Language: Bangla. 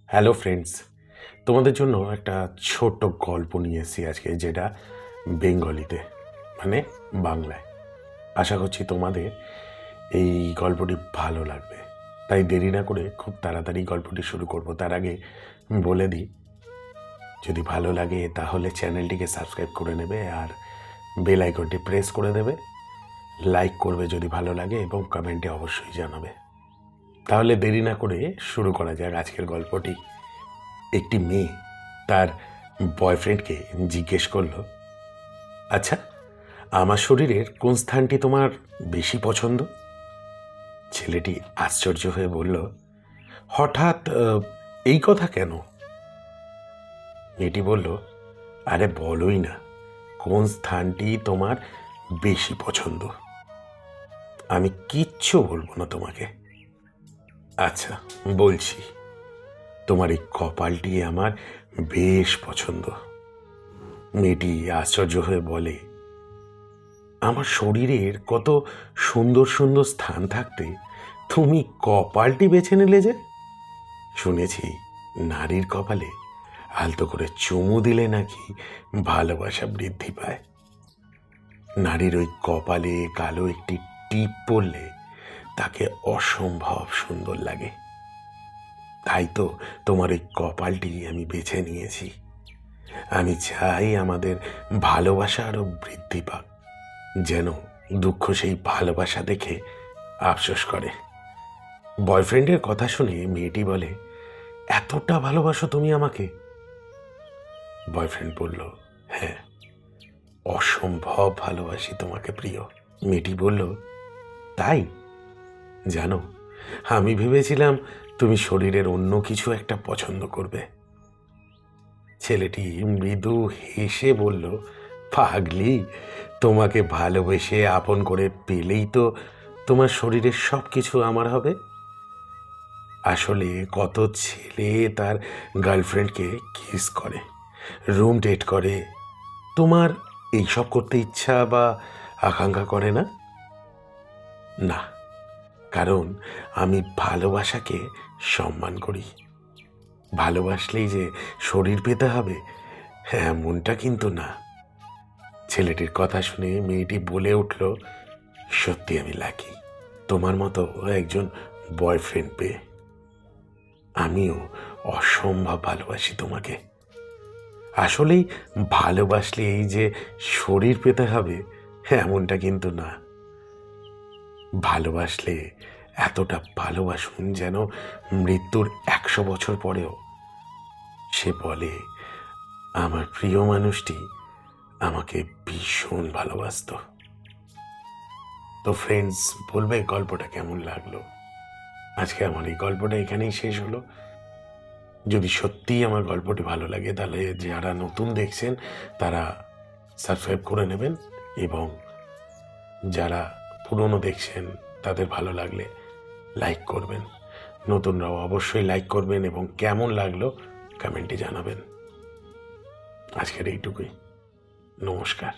হ্যালো ফ্রেন্ডস, তোমাদের জন্য একটা ছোট্ট গল্প নিয়ে এসেছি আজকে, যেটা বেঙ্গলিতে মানে বাংলায়। আশা করছি তোমাদের এই গল্পটি ভালো লাগবে, তাই দেরি না করে খুব তাড়াতাড়ি গল্পটি শুরু করব। তার আগে বলে দিই, যদি ভালো লাগে তাহলে চ্যানেলটিকে সাবস্ক্রাইব করে নেবে আর বেল আইকনটি প্রেস করে দেবে, লাইক করবে যদি ভালো লাগে এবং কমেন্টে অবশ্যই জানাবে। তাহলে দেরি না করে শুরু করা যাক আজকের গল্পটি। একটি মেয়ে তার বয়ফ্রেন্ডকে জিজ্ঞেস করলো, আচ্ছা, আমার শরীরের কোন স্থানটি তোমার বেশি পছন্দ? ছেলেটি আশ্চর্য হয়ে বলল, হঠাৎ এই কথা কেন? মেয়েটি বলল, আরে বলোই না, কোন স্থানটি তোমার বেশি পছন্দ? আমি কিচ্ছু বলবো না তোমাকে। আচ্ছা, বলছি, তোমার এই কপালটি আমার বেশ পছন্দ। মেয়েটি আশ্চর্য হয়ে বলে, আমার শরীরের কত সুন্দর সুন্দর স্থান থাকতে তুমি কপালটি বেছে নিলে যে? শুনেছি নারীর কপালে আলতো করে চুমু দিলে নাকি ভালোবাসা বৃদ্ধি পায়। নারীর ওই কপালে কালো একটি টিপ পড়লে তাকে অসম্ভব সুন্দর লাগে। তাই তো তোমার ওই কপালটি আমি বেছে নিয়েছি। আমি চাই আমাদের ভালোবাসা আরো বৃদ্ধি পাক, যেন দুঃখ সেই ভালোবাসা দেখে আফসোস করে। বয়ফ্রেন্ডের কথা শুনে মেয়েটি বলে, এতটা ভালোবাসো তুমি আমাকে? বয়ফ্রেন্ড বলল, হ্যাঁ, অসম্ভব ভালোবাসি তোমাকে প্রিয়। মেয়েটি বলল, তাই? জানো, আমি ভেবেছিলাম তুমি শরীরের অন্য কিছু একটা পছন্দ করবে। ছেলেটি মৃদু হেসে বলল, পাগলি, তোমাকে ভালোবেসে আপন করে পেলেই তো তোমার শরীরের সব কিছু আমার হবে। আসলে কত ছেলে তার গার্লফ্রেন্ডকে কিস করে, রুম ডেট করে, তোমার এইসব করতে ইচ্ছা বা আকাঙ্ক্ষা করে না? না, কারণ আমি ভালোবাসাকে সম্মান করি। ভালোবাসলেই যে শরীর পেতে হবে এমনটা কিন্তু না। ছেলেটির কথা শুনে মেয়েটি বলে উঠল, সত্যি আমি লাকি তোমার মতো একজন বয়ফ্রেন্ড পেয়ে। আমিও অসম্ভব ভালোবাসি তোমাকে। আসলেই ভালোবাসলে এই যে শরীর পেতে হবে এমনটা কিন্তু না। ভালোবাসলে এতটা ভালোবাসুন যেন মৃত্যুর 100 বছর পরেও সে বলে, আমার প্রিয় মানুষটি আমাকে ভীষণ ভালোবাসতো। তো ফ্রেন্ডস, বলবে গল্পটা কেমন লাগলো? আজকে আমার এই গল্পটা এখানেই শেষ হলো। যদি সত্যিই আমার গল্পটি ভালো লাগে তাহলে যারা নতুন দেখছেন তারা সাবস্ক্রাইব করে নেবেন, এবং যারা পুরনো দেখছেন তাদের ভালো লাগলে লাইক করবেন। নতুনরাও অবশ্যই লাইক করবেন এবং কেমন লাগলো কমেন্টে জানাবেন। আজকের এইটুকুই। নমস্কার।